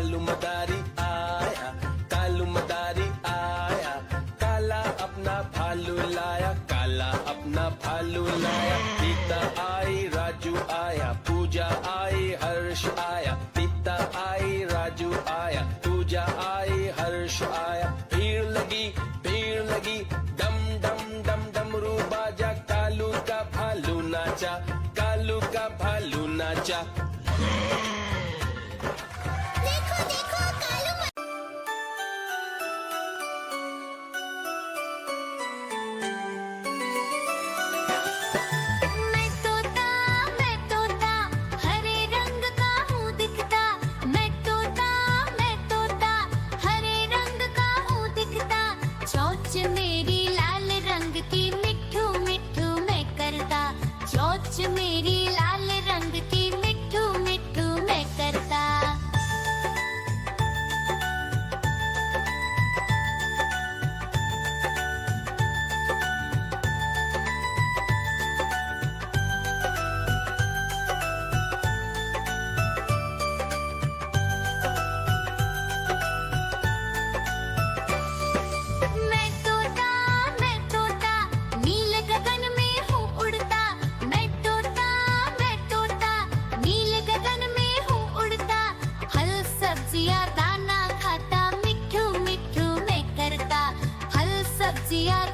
कालू मदारी आया, कालू मदारी आया, काला अपना भालू लाया, काला अपना भालू लाया। सीता आई राजू आया, पूजा आई हर्ष आया, सीता आई राजू आया, पूजा आई हर्ष आया। भीड़ लगी डम डम डम डमरू बाजा, कालू का भालू नाचा, कालू का भालू नाचा। देखो देखो कालू मैं तोता हरे रंग का हूँ दिखता। मैं तोता हरे रंग का हूँ दिखता। चोंच मेरी लाल रंग की मिट्ठू मिट्ठू मैं करता। चोंच मेरी लाल रंग की मिट्ठू मिट्ठू मैं करता। मैं तोता नील गगन में हूँ उड़ता। मैं तोता नील गगन में हूँ उड़ता। फल सब्जियाँ दाना खाता, मिट्ठू मिट्ठू मैं करता। फल सब्जियाँ